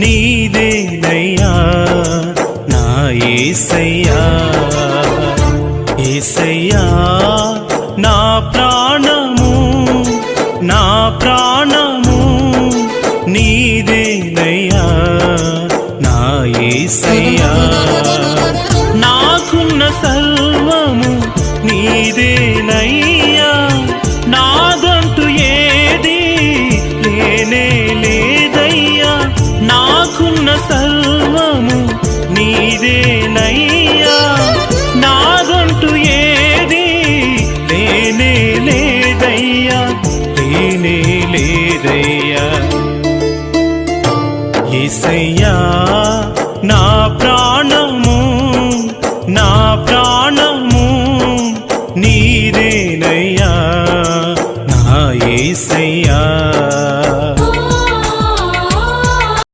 నీదేనయ్యా నా యేసయ్యా. యేసయ్యా నా ప్రాణము నా ప్రాణము నీదేనయ్యా నా యేసయ్యా. నాకున్న సర్వము నీదేనయ్యా, నాదంటూ ఏది లేనే లేదయ్యా. నాకున్న సర్వము నీదేనయ్యా, నాదంటూ ఏది లేనే లేదయ్యా, లేనే లేదయ్యా. యేసయ్యా నా